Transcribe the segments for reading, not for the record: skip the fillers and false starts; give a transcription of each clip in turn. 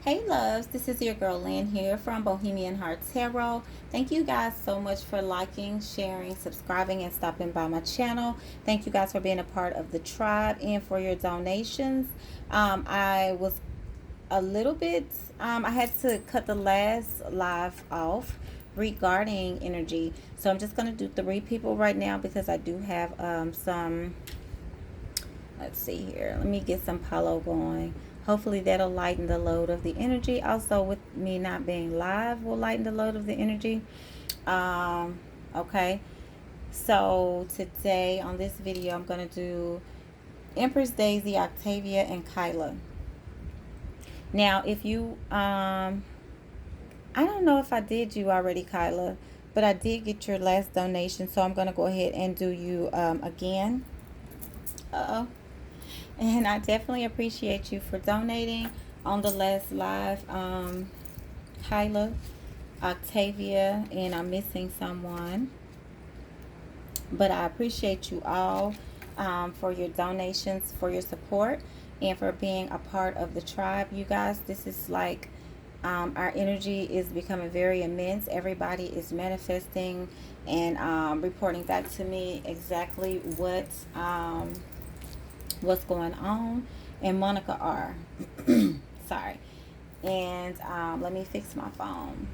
Hey loves, this is your girl Lynn here from Bohemian Heart Tarot. Thank you guys so much for liking, sharing, subscribing, and stopping by my channel. Thank you guys for being a part of the tribe and for your donations. I was a little bit, I had to cut the last live off regarding energy. So I'm just going to do 3 people right now because I do have some, let's see here. Let me get some Palo going. Hopefully that'll lighten the load of the energy. Also, with me not being live will lighten the load of the energy. Okay. So today on this video, I'm going to do EmpressDaisy, Octavia, and Khyla. Now, if you, I don't know if I did you already, Khyla, but I did get your last donation. So I'm going to go ahead and do you again. Uh-oh. And I definitely appreciate you for donating on the last live. Khyla, Octavia, and I'm missing someone. But I appreciate you all for your donations, for your support, and for being a part of the tribe. You guys, this is like our energy is becoming very immense. Everybody is manifesting and reporting back to me exactly what's going on. And Monica R. Sorry. And let me fix my phone.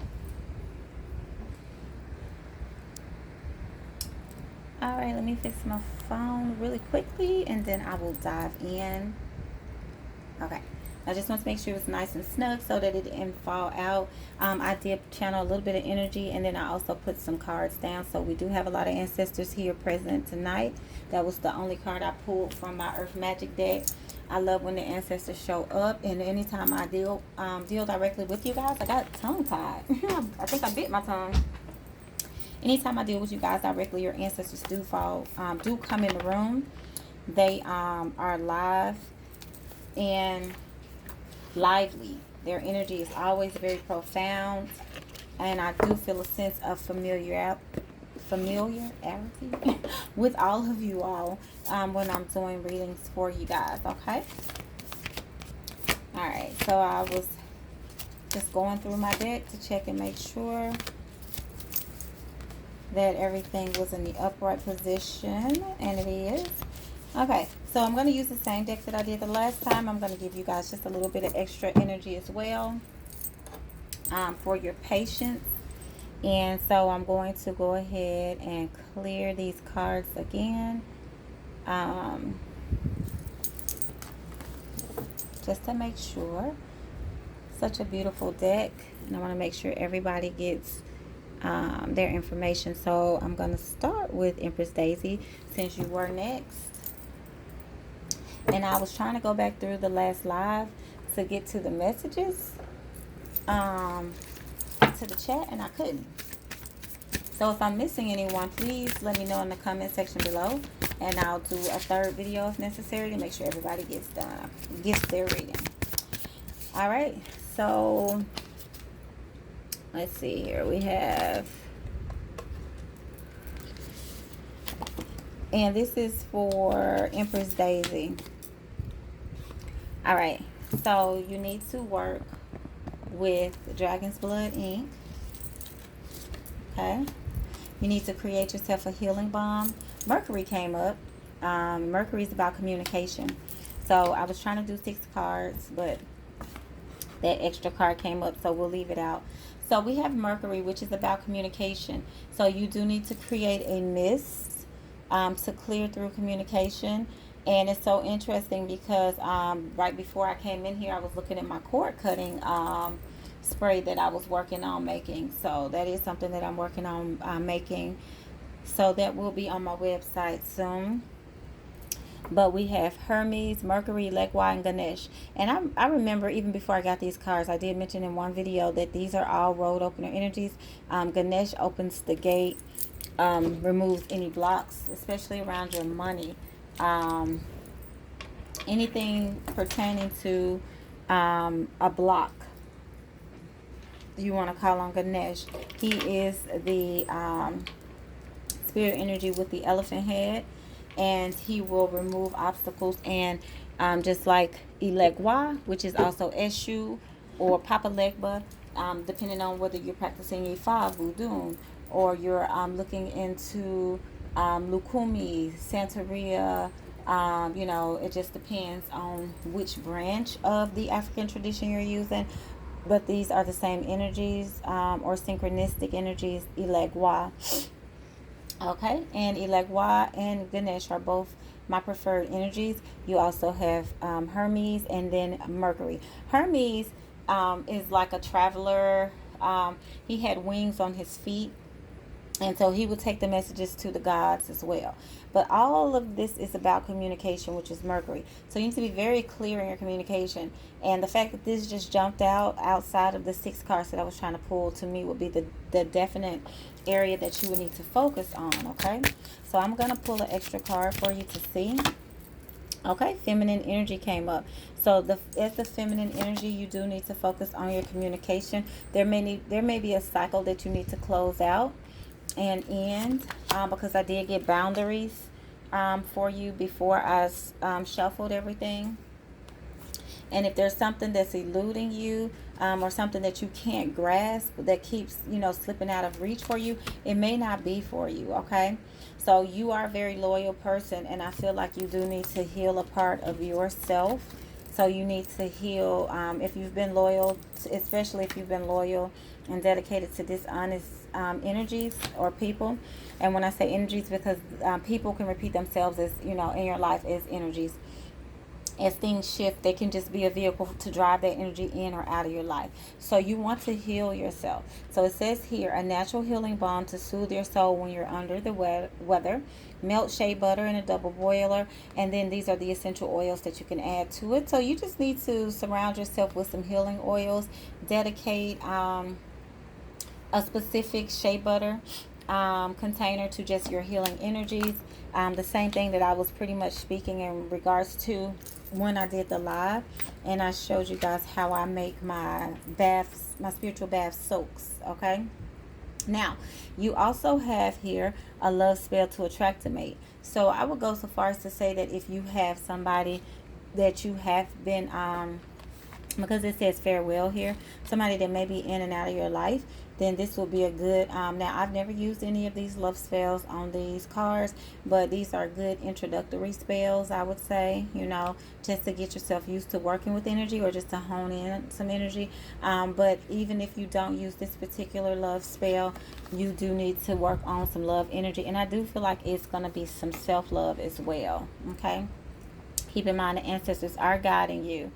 All right, let me fix my phone really quickly and then I will dive in. Okay. I just want to make sure it's nice and snug so that it didn't fall out. I did channel a little bit of energy and then I also put some cards down. So we do have a lot of ancestors here present tonight. That was the only card I pulled from my Earth Magic deck. I love when the ancestors show up, and anytime I deal directly with you guys, I got tongue tied. I think I bit my tongue. Anytime I deal with you guys directly, your ancestors do come in the room. They are live and lively. Their energy is always very profound, and I do feel a sense of familiarity with all of you all when I'm doing readings for you guys. Okay. All right. So I was just going through my deck to check and make sure that everything was in the upright position, and it is. Okay, so I'm going to use the same deck that I did the last time. I'm going to give you guys just a little bit of extra energy as well for your patience. And so I'm going to go ahead and clear these cards again. Just to make sure. Such a beautiful deck. And I want to make sure everybody gets their information. So I'm going to start with EmpressDaisy since you were next. And I was trying to go back through the last live to get to the messages, to the chat, and I couldn't. So if I'm missing anyone, please let me know in the comment section below, and I'll do a third video if necessary to make sure everybody gets their reading. All right, so let's see here. We have, and this is for EmpressDaisy. All right, so you need to work with Dragon's Blood ink. Okay, you need to create yourself a healing balm. Mercury came up. Mercury is about communication. So I was trying to do 6 cards, but that extra card came up, so we'll leave it out. So we have Mercury, which is about communication. So you do need to create a mist to clear through communication. And it's so interesting because right before I came in here, I was looking at my cord cutting spray that I was working on making. So that is something that I'm working on making. So that will be on my website soon. But we have Hermes, Mercury, Legua, and Ganesh. And I remember even before I got these cards, I did mention in one video that these are all road opener energies. Ganesh opens the gate, removes any blocks, especially around your money. Anything pertaining to a block, you want to call on Ganesh. He is the spirit energy with the elephant head, and he will remove obstacles. And just like Ilegwa, which is also Eshu, or Papa Legba, depending on whether you're practicing Ifa, Voodoo, or you're looking into Lukumi, Santeria. You know, it just depends on which branch of the African tradition you're using. But these are the same energies, or synchronistic energies, Ilegwa. Okay, and Ilegwa and Ganesh are both my preferred energies. You also have Hermes and then Mercury. Hermes is like a traveler. He had wings on his feet, and so he would take the messages to the gods as well. But all of this is about communication, which is Mercury. So you need to be very clear in your communication. And the fact that this just jumped out outside of the 6 cards that I was trying to pull, to me, would be the definite area that you would need to focus on, okay? So I'm going to pull an extra card for you to see. Okay, feminine energy came up. So as the feminine energy, you do need to focus on your communication. There may be a cycle that you need to close out and end, because I did get boundaries for you before I shuffled everything. And if there's something that's eluding you, or something that you can't grasp that keeps, you know, slipping out of reach for you, it may not be for you, okay? So you are a very loyal person, and I feel like you do need to heal a part of yourself. So you need to heal, if you've been loyal, especially if you've been loyal and dedicated to dishonest energies or people. And when I say energies, because people can repeat themselves as, you know, in your life as energies. As things shift, they can just be a vehicle to drive that energy in or out of your life. So you want to heal yourself. So it says here, a natural healing balm to soothe your soul when you're under the weather. Melt shea butter in a double boiler. And then these are the essential oils that you can add to it. So you just need to surround yourself with some healing oils. Dedicate a specific shea butter container to just your healing energies. The same thing that I was pretty much speaking in regards to when I did the live, and I showed you guys how I make my baths, my spiritual bath soaks, okay? Now, you also have here a love spell to attract a mate. So I would go so far as to say that if you have somebody that you have been, because it says farewell here, somebody that may be in and out of your life, then this will be a good, now I've never used any of these love spells on these cards, but these are good introductory spells, I would say, you know, just to get yourself used to working with energy, or just to hone in some energy. But even if you don't use this particular love spell, you do need to work on some love energy, and I do feel like it's going to be some self-love as well, okay? Keep in mind the ancestors are guiding you.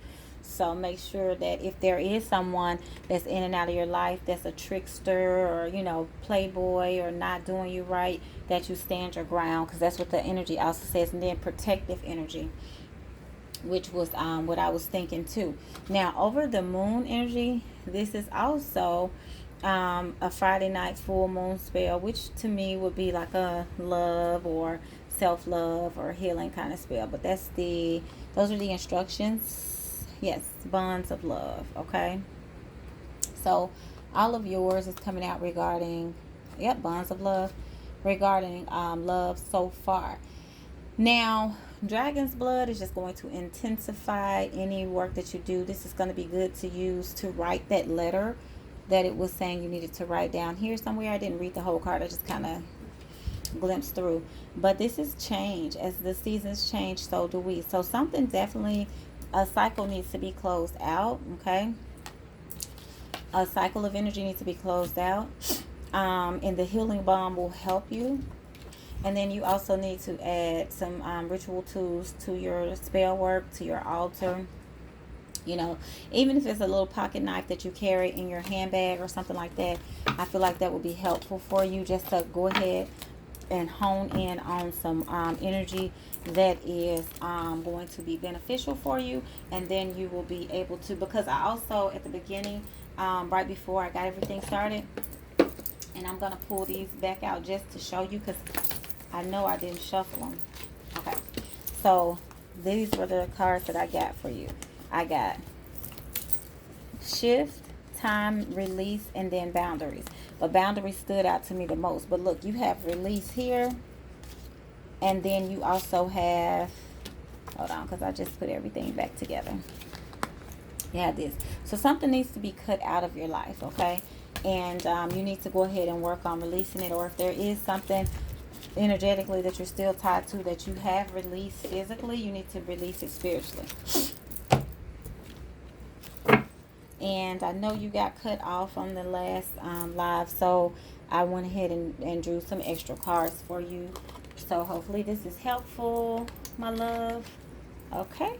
So make sure that if there is someone that's in and out of your life that's a trickster, or, you know, playboy, or not doing you right, that you stand your ground, because that's what the energy also says. And then protective energy, which was what I was thinking too. Now, over the moon energy, this is also a Friday night full moon spell, which to me would be like a love or self-love or healing kind of spell. But those are the instructions. Yes, bonds of love, okay? So all of yours is coming out regarding, yep, bonds of love, regarding love so far. Now, dragon's blood is just going to intensify any work that you do. This is going to be good to use to write that letter that it was saying you needed to write down here somewhere. I didn't read the whole card. I just kind of glimpsed through. But this is change. As the seasons change, so do we. So something definitely, a cycle needs to be closed out, okay? A cycle of energy needs to be closed out. And the healing balm will help you. And then you also need to add some ritual tools to your spell work, to your altar. You know, even if it's a little pocket knife that you carry in your handbag or something like that, I feel like that would be helpful for you, just to go ahead and hone in on some energy that is going to be beneficial for you. And then you will be able to, because I also at the beginning, right before I got everything started, and I'm going to pull these back out just to show you, because I know I didn't shuffle them. Okay, so these were the cards that I got for you. I got shift, time, release, and then boundaries. But boundaries stood out to me the most. But look, you have release here, and then you also have, hold on, because I just put everything back together. Yeah, this. So something needs to be cut out of your life, okay? And you need to go ahead and work on releasing it. Or if there is something energetically that you're still tied to that you have released physically, you need to release it spiritually. And I know you got cut off on the last live, so I went ahead and drew some extra cards for you. So hopefully this is helpful, my love. Okay.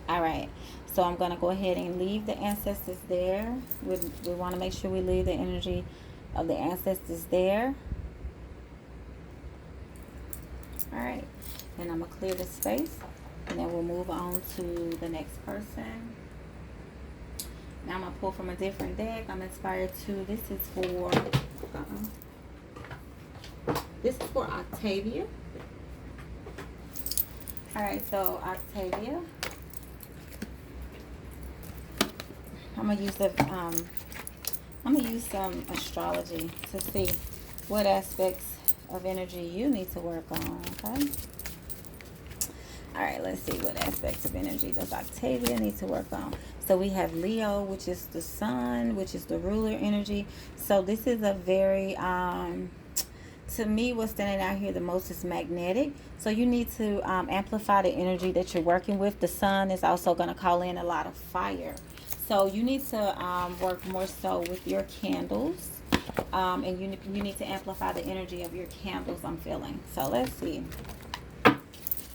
All right. So I'm going to go ahead and leave the ancestors there. We want to make sure we leave the energy of the ancestors there. All right. And I'm going to clear the space. And then we'll move on to the next person. Now I'm going to pull from a different deck. I'm inspired to, this is for Octavia. All right, so Octavia. I'm gonna use some astrology to see what aspects of energy you need to work on, okay? All right, let's see what aspects of energy does Octavia need to work on. So we have Leo, which is the sun, which is the ruler energy. So this is a very, to me, what's standing out here the most is magnetic. So you need to amplify the energy that you're working with. The sun is also going to call in a lot of fire. So you need to work more so with your candles. And you need to amplify the energy of your candles, I'm feeling. So let's see.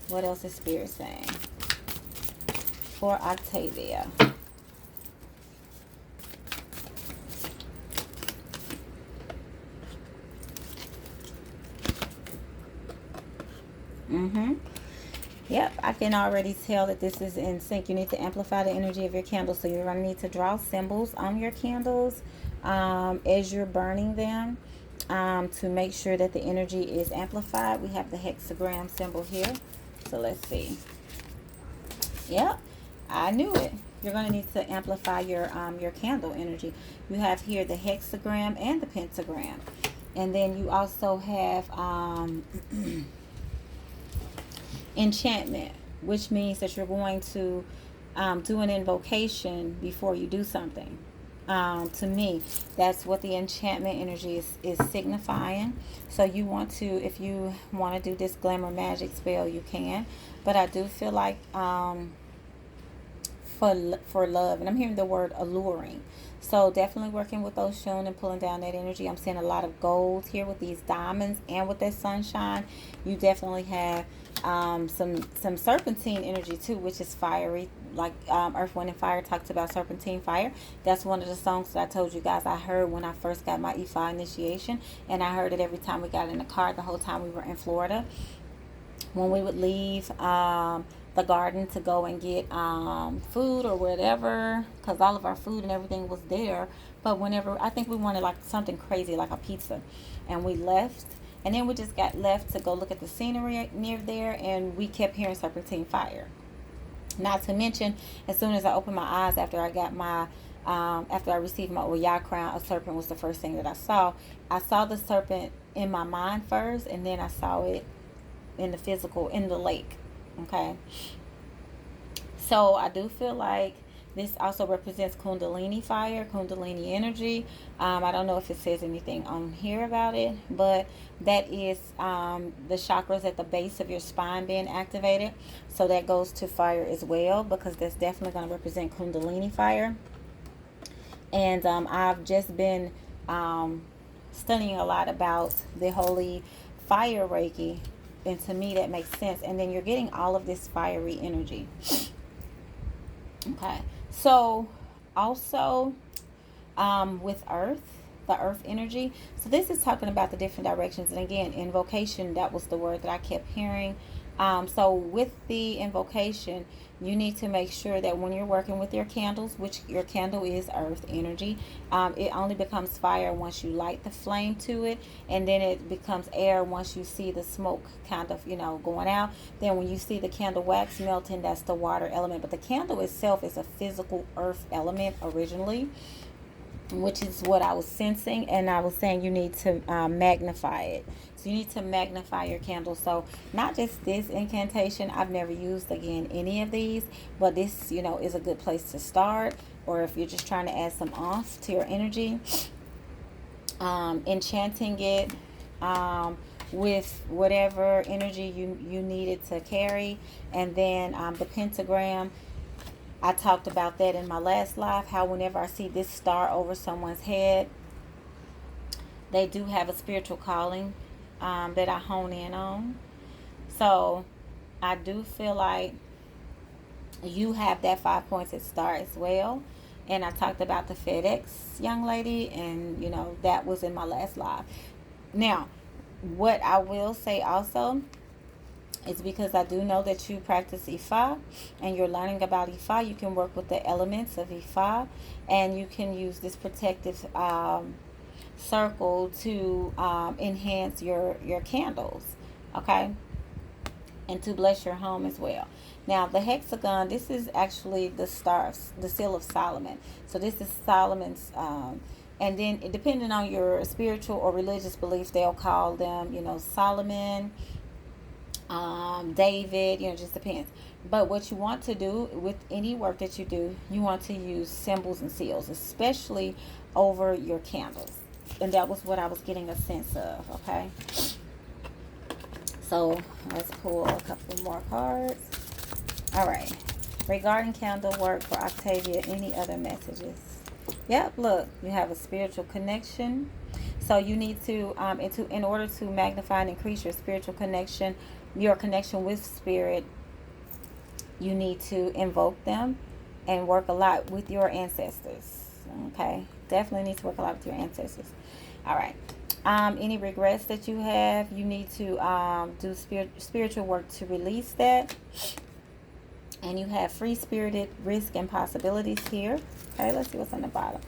What else is Spirit saying for Octavia? Yep, I can already tell that this is in sync. You need to amplify the energy of your candles. So you're going to need to draw symbols on your candles as you're burning them to make sure that the energy is amplified. We have the hexagram symbol here. So let's see. Yep, I knew it. You're going to need to amplify your candle energy. You have here the hexagram and the pentagram. And then you also have enchantment, which means that you're going to do an invocation before you do something. To me, that's what the enchantment energy is signifying. So you want to, if you want to do this glamour magic spell, you can. But I do feel like for love, and I'm hearing the word alluring. So definitely working with those shown and pulling down that energy. I'm seeing a lot of gold here with these diamonds and with that sunshine. You definitely have some serpentine energy too, which is fiery, like Earth, Wind, and Fire talks about serpentine fire. That's one of the songs that I told you guys I heard when I first got my EFI initiation, and I heard it every time we got in the car the whole time we were in Florida. When we would leave the garden to go and get food or whatever, because all of our food and everything was there. But whenever, I think we wanted like something crazy like a pizza, and we left, and then we just got left to go look at the scenery near there, and we kept hearing serpentine fire. Not to mention, as soon as I opened my eyes after I got my after I received my Oya crown, a serpent was the first thing that I saw. I saw the serpent in my mind first, and then I saw it in the physical, in the lake. Okay, so I do feel like this also represents Kundalini fire, Kundalini energy. I don't know if it says anything on here about it, but that is the chakras at the base of your spine being activated. So that goes to fire as well, because that's definitely going to represent Kundalini fire. And I've just been studying a lot about the holy fire Reiki. And to me, that makes sense. And then you're getting all of this fiery energy. Okay. So, also, with Earth, the Earth energy. So, this is talking about the different directions. And again, invocation, that was the word that I kept hearing. So, with the invocation, you need to make sure that when you're working with your candles, which your candle is Earth energy, it only becomes fire once you light the flame to it, and then it becomes air once you see the smoke kind of, going out. Then when you see the candle wax melting, that's the water element. But the candle itself is a physical earth element originally. which is what I was sensing, and I was saying you need to magnify it. So you need to magnify your candle. So not just this incantation, I've never used again any of these, but this, you know, is a good place to start. Or if you're just trying to add some oomph to your energy, enchanting it with whatever energy you needed to carry. And then the pentagram, I talked about that in my last live, how whenever I see this star over someone's head, they do have a spiritual calling that I hone in on. So I do feel like you have that 5-pointed star as well. And I talked about the FedEx young lady, and you know, that was in my last live. Now, what I will say also, it's because I do know that you practice Ifa and you're learning about Ifa. You can work with the elements of Ifa, and you can use this protective circle to enhance your candles, okay, and to bless your home as well. Now, the hexagon, this is actually the seal of Solomon. So this is Solomon's, and then depending on your spiritual or religious beliefs, they'll call them, you know, Solomon, David, you know, just depends. But what you want to do with any work that you do, you want to use symbols and seals, especially over your candles. And that was what I was getting a sense of, okay? So let's pull a couple more cards. All right. Regarding candle work for Octavia, any other messages? Yep, look, you have a spiritual connection. So you need to, in order to magnify and increase your spiritual connection, your connection with spirit, you need to invoke them and work a lot with your ancestors. Okay, definitely need to work a lot with your ancestors. All right. Any regrets that you have, you need to do spiritual work to release that. And you have free-spirited risk and possibilities here. Okay, let's see what's on the bottom.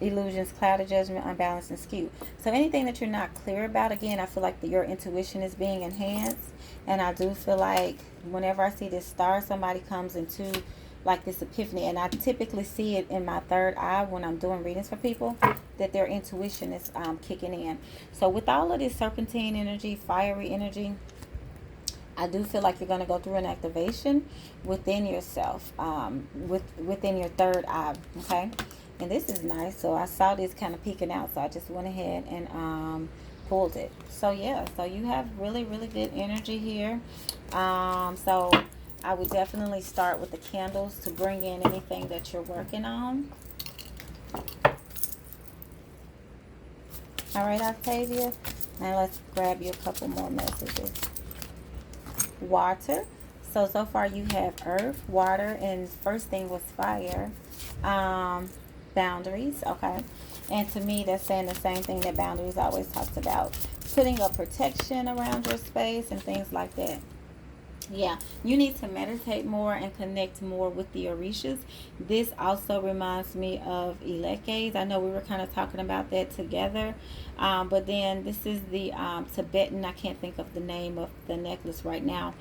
Illusions, cloud of judgment, unbalanced, and skewed. So anything that you're not clear about, again, I feel like your intuition is being enhanced. And I do feel like whenever I see this star, somebody comes into like this epiphany. And I typically see it in my third eye when I'm doing readings for people, that their intuition is kicking in. So with all of this serpentine energy, fiery energy, I do feel like you're going to go through an activation within yourself, within your third eye, okay? And this is nice. So I saw this kind of peeking out, so I just went ahead and pulled it. So yeah, so you have really, really good energy here. So I would definitely start with the candles to bring in anything that you're working on. All right, Octavia. Now let's grab you a couple more messages. Water. So far you have earth, water, and first thing was fire. Boundaries, okay. And to me, that's saying the same thing that boundaries always talks about. Putting up protection around your space and things like that. Yeah, you need to meditate more and connect more with the Orishas. This also reminds me of Elekes. I know we were kind of talking about that together. But then this is the Tibetan, I can't think of the name of the necklace right now,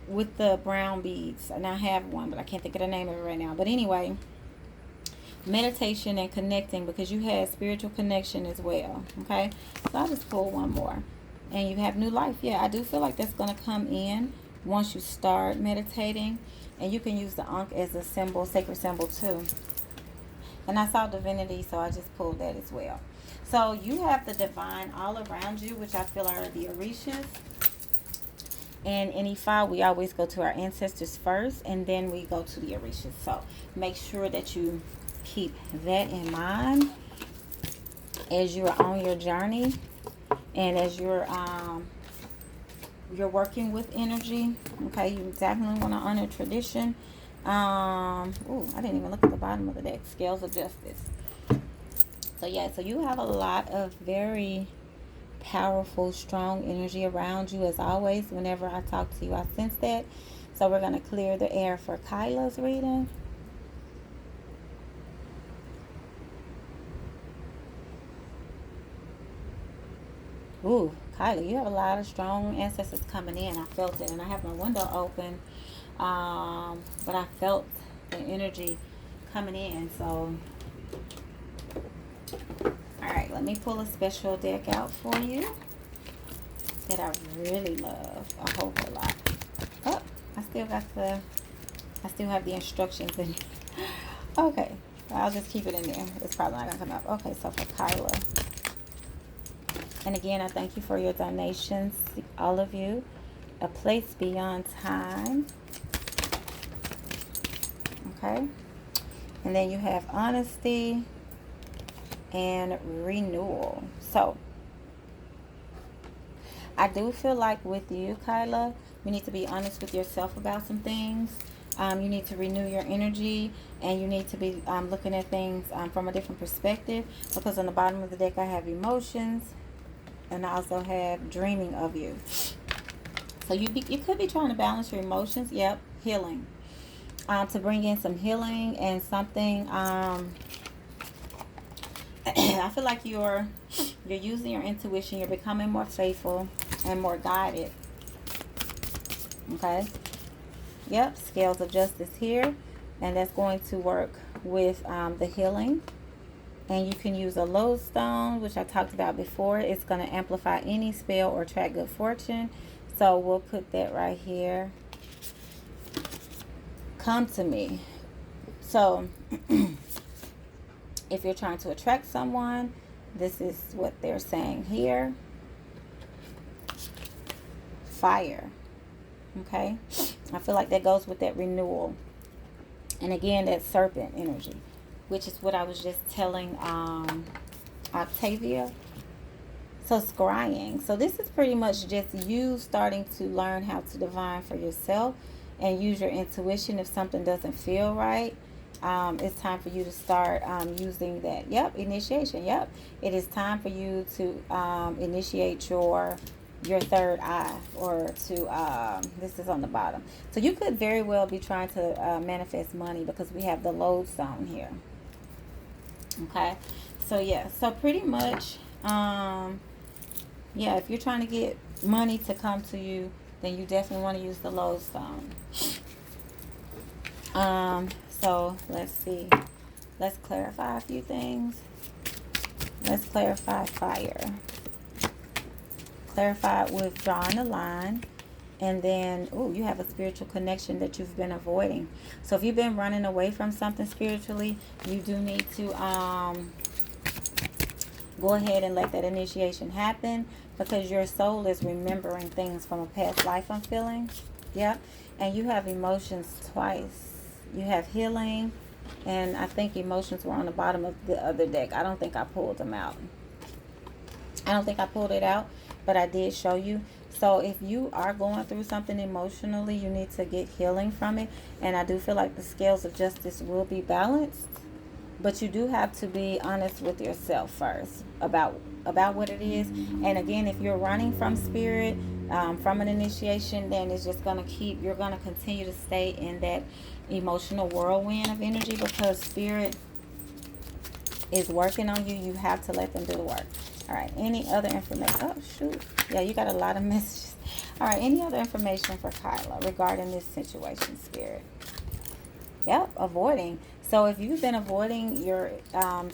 with the brown beads. And I have one, but I can't think of the name of it right now. But anyway, meditation and connecting, because you had spiritual connection as well, okay? So I'll just pull one more. And you have new life. Yeah, I do feel like that's going to come in once you start meditating. And you can use the Ankh as a symbol, sacred symbol too. And I saw divinity, so I just pulled that as well. So you have the divine all around you, which I feel are the Orishas. And in Ifa, we always go to our ancestors first, and then we go to the Orishas. So make sure that you keep that in mind as you're on your journey. And as you're working with energy, okay, you definitely want to honor tradition. I didn't even look at the bottom of the deck. Scales of Justice. So yeah, so you have a lot of very powerful, strong energy around you. As always, whenever I talk to you, I sense that. So we're going to clear the air for Khyla's reading. Ooh, Khyla, you have a lot of strong ancestors coming in. I felt it, and I have my window open, but I felt the energy coming in. So Alright, let me pull a special deck out for you that I really love a whole lot. Oh, I still have the instructions in it. Okay, I'll just keep it in there. It's probably not gonna come out. Okay, so for Khyla. And again, I thank you for your donations, all of you. A place beyond time. Okay. And then you have honesty and renewal. So, I do feel like with you, Khyla, you need to be honest with yourself about some things. You need to renew your energy, and you need to be looking at things from a different perspective, because on the bottom of the deck I have emotions, and I also have dreaming of you. So you could be trying to balance your emotions. Yep, healing. To bring in some healing and something. I feel like you're using your intuition. You're becoming more faithful and more guided. Okay. Yep, scales of justice here, and that's going to work with the healing. And you can use a lodestone, which I talked about before. It's going to amplify any spell or attract good fortune. So we'll put that right here. Come to me. So if you're trying to attract someone, this is what they're saying here. Fire. Okay, I feel like that goes with that renewal. And again, that serpent energy, which is what I was just telling Octavia. So scrying. So this is pretty much just you starting to learn how to divine for yourself and use your intuition. If something doesn't feel right, it's time for you to start using that. Yep, initiation. Yep, it is time for you to initiate your third eye, or to this is on the bottom. So you could very well be trying to manifest money, because we have the lodestone here. Okay, so yeah, so pretty much yeah, if you're trying to get money to come to you, then you definitely want to use the lodestone. So let's see, let's clarify a few things. Let's clarify fire. Clarify with drawing a line. And then, oh, you have a spiritual connection that you've been avoiding. So if you've been running away from something spiritually, you do need to go ahead and let that initiation happen, because your soul is remembering things from a past life, I'm feeling. Yep. And you have emotions twice. You have healing, and I think emotions were on the bottom of the other deck. I don't think I pulled them out. I don't think I pulled it out, but I did show you. So if you are going through something emotionally, you need to get healing from it. And I do feel like the scales of justice will be balanced, but you do have to be honest with yourself first about what it is. And again, if you're running from spirit, from an initiation, then it's just going to you're going to continue to stay in that emotional whirlwind of energy, because spirit is working on you. You have to let them do the work. All right, any other information? Oh, shoot. Yeah, you got a lot of messages. All right, any other information for Khyla regarding this situation, spirit? Yep, avoiding. So if you've been avoiding your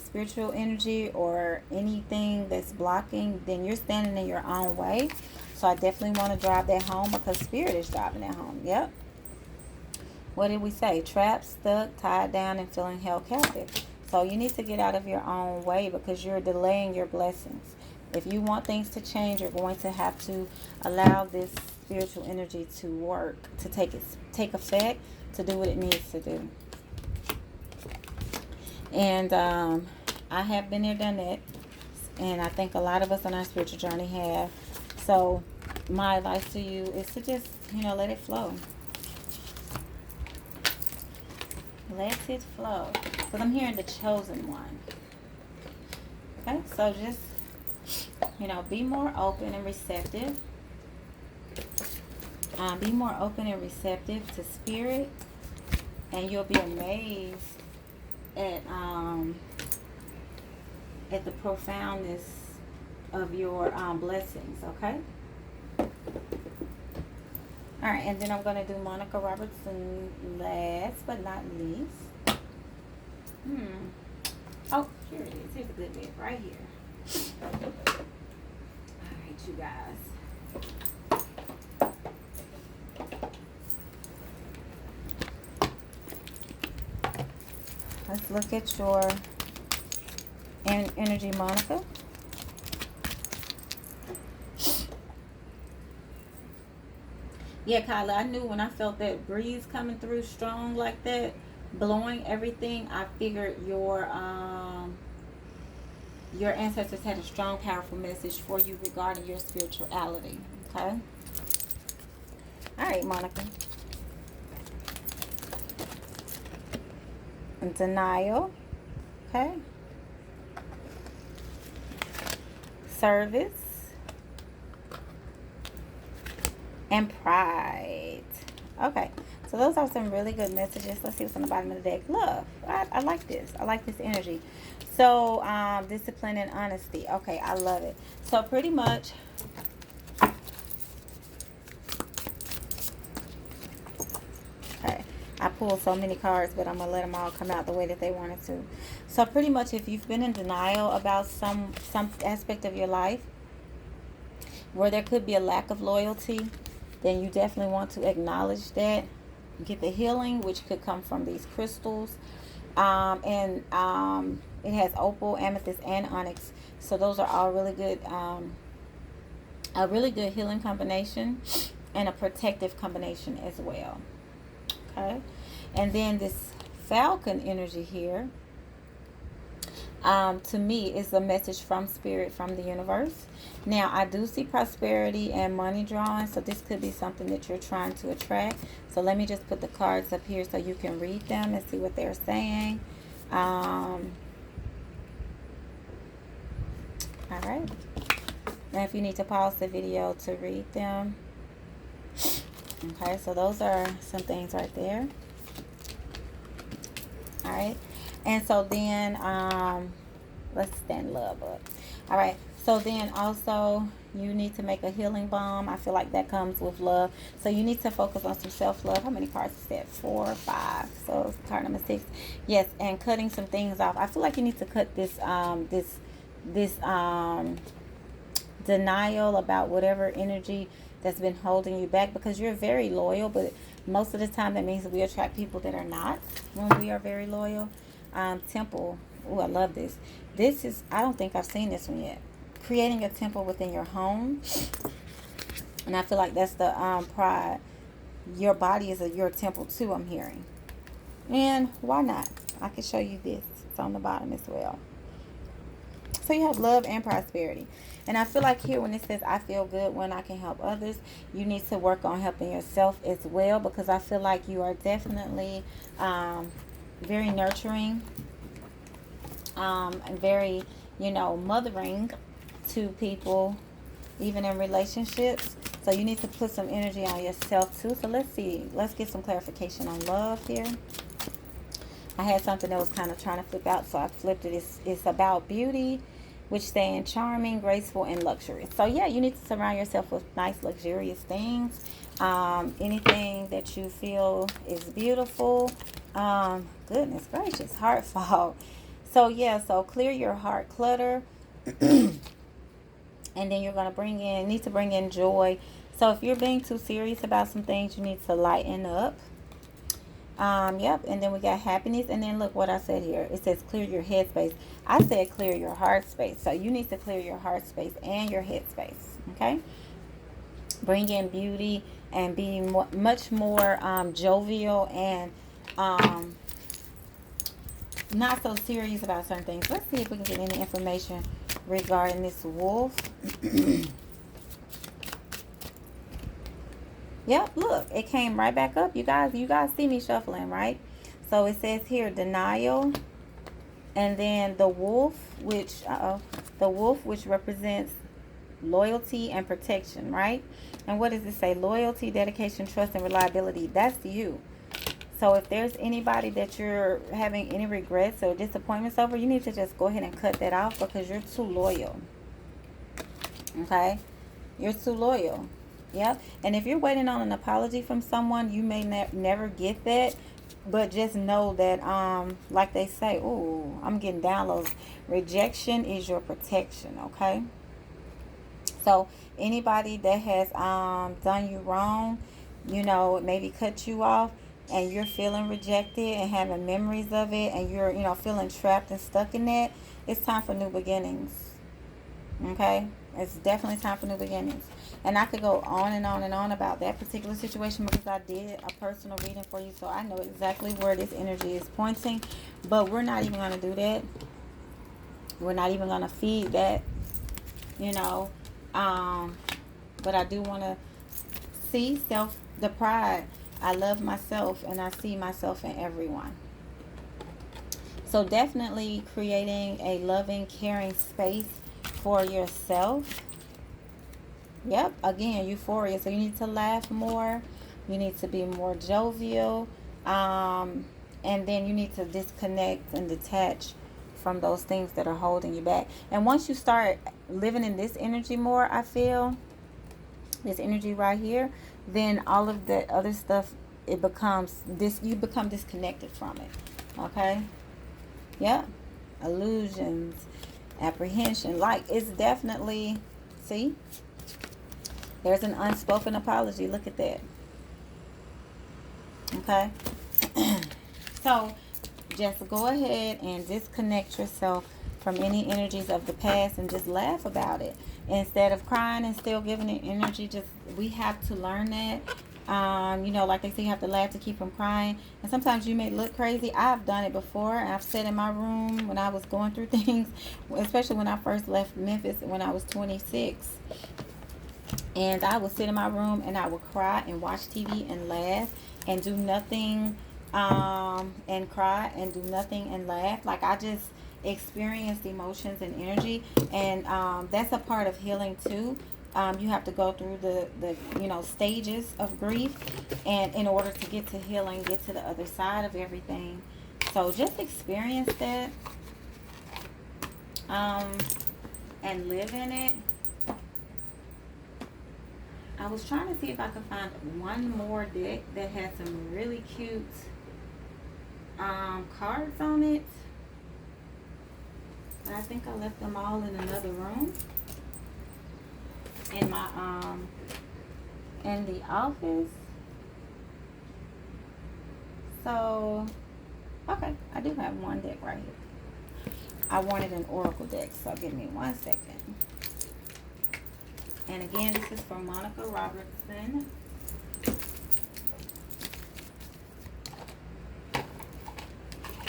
spiritual energy or anything that's blocking, then you're standing in your own way. So I definitely want to drive that home, because spirit is driving that home. Yep. What did we say? Trapped, stuck, tied down, and feeling held captive. So you need to get out of your own way, because you're delaying your blessings. If you want things to change, you're going to have to allow this spiritual energy to work, to take effect, to do what it needs to do. And I have been there, done that. And I think a lot of us on our spiritual journey have. So my advice to you is to just, let it flow. Let it flow. Because I'm hearing the chosen one. Okay, so just, be more open and receptive. Be more open and receptive to spirit. And you'll be amazed at the profoundness of your blessings, okay? All right, and then I'm going to do Monica Robertson last but not least. Oh, here it is. Here's a good bit right here. All right, you guys. Let's look at your energy, Monica. Yeah, Khyla, I knew when I felt that breeze coming through strong like that, blowing everything, I figured your ancestors had a strong, powerful message for you regarding your spirituality. Okay? All right, Monica. Denial. Okay. Service. And pride. Okay, so those are some really good messages. Let's see what's on the bottom of the deck. Love. I like this. I like this energy. So discipline and honesty. Okay, I love it. So pretty much, okay, I pulled so many cards, but I'm gonna let them all come out the way that they wanted to. So pretty much, if you've been in denial about some aspect of your life where there could be a lack of loyalty, then you definitely want to acknowledge that. Get the healing, which could come from these crystals. It has opal, amethyst, and onyx. So those are all really good, a really good healing combination and a protective combination as well. Okay. And then this falcon energy here, to me, is a message from spirit, from the universe. Now, I do see prosperity and money drawing, so this could be something that you're trying to attract. So let me just put the cards up here so you can read them and see what they're saying. All right. Now, if you need to pause the video to read them. Okay, so those are some things right there. All right. And so then, let's stand love up. All right. So then also, you need to make a healing balm. I feel like that comes with love. So you need to focus on some self-love. How many cards is that? 4 or 5. So card number 6. Yes, and cutting some things off. I feel like you need to cut this, denial about whatever energy that's been holding you back, because you're very loyal, but most of the time that means that we attract people that are not when we are very loyal. Temple. Oh, I love this. This is, I don't think I've seen this one yet. Creating a temple within your home. And I feel like that's the pride. Your body is your temple too, I'm hearing. And why not? I can show you this. It's on the bottom as well. So you have love and prosperity. And I feel like here when it says I feel good when I can help others, you need to work on helping yourself as well, because I feel like you are definitely very nurturing and very, mothering to people, even in relationships. So you need to put some energy on yourself too. So let's see. Let's get some clarification on love here. I had something that was kind of trying to flip out, so I flipped it. It's about beauty, which saying charming, graceful, and luxurious. So yeah, you need to surround yourself with nice, luxurious things. Anything that you feel is beautiful. Goodness gracious, heart fog. So yeah, so clear your heart clutter. And then you're going to need to bring in joy. So if you're being too serious about some things, you need to lighten up. Yep. And then we got happiness. And then look what I said here. It says clear your head space. I said clear your heart space. So you need to clear your heart space and your head space. Okay. Bring in beauty and be much more jovial and not so serious about certain things. Let's see if we can get any information regarding this wolf. Yep, look, it came right back up. You guys see me shuffling, right? So it says here denial, and then the wolf, which represents loyalty and protection, right? And what does it say? Loyalty, dedication, trust, and reliability. That's you. So if there's anybody that you're having any regrets or disappointments over, you need to just go ahead and cut that off, because you're too loyal. Okay? You're too loyal. Yep. And if you're waiting on an apology from someone, you may never get that. But just know that, like they say, ooh, I'm getting downloads. Rejection is your protection, okay? So anybody that has done you wrong, you know, maybe cut you off, and you're feeling rejected and having memories of it, and you're, you know, feeling trapped and stuck in that, it's time for new beginnings. Okay? It's definitely time for new beginnings. And I could go on and on and on about that particular situation because I did a personal reading for you, so I know exactly where this energy is pointing. But we're not even going to do that. We're not even going to feed that, you know. But I do want to see the pride. I love myself and I see myself in everyone. So definitely creating a loving, caring space for yourself. Yep, again, euphoria. So you need to laugh more. You need to be more jovial. And then you need to disconnect and detach from those things that are holding you back. And once you start living in this energy more, I feel, this energy right here, then all of the other stuff, it becomes this, you become disconnected from it. Okay? Yeah. Illusions, apprehension. Like, it's definitely, see? There's an unspoken apology. Look at that. Okay? So, just go ahead and disconnect yourself from any energies of the past and just laugh about it. Instead of crying and still giving it energy, just, we have to learn that. You know, like they say, you have to laugh to keep from crying. And sometimes you may look crazy. I've done it before. I've sat in my room when I was going through things, especially when I first left Memphis when I was 26. And I would sit in my room and I would cry and watch TV and laugh and do nothing, and cry and do nothing and laugh. Like, I just experienced emotions and energy. And that's a part of healing too. You have to go through the you know, stages of grief, and in order to get to healing, get to the other side of everything. So just experience that, and live in it. I was trying to see if I could find one more deck that has some really cute cards on it. But I think I left them all in another room. In my in the office. So okay, I do have one deck right here. I wanted an oracle deck, so give me 1 second. And again, this is from Monica Robertson.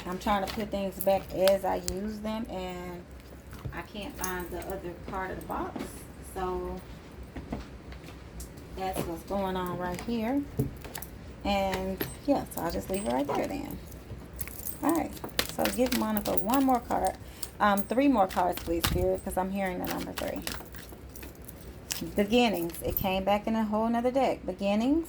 I'm trying to put things back as I use them, and I can't find the other part of the box. So that's what's going on right here. And yeah, so I'll just leave it right there then. Alright, so give Monica one more card. 3 more cards, please, Spirit, because I'm hearing the number 3. Beginnings. It came back in a whole nother deck. Beginnings.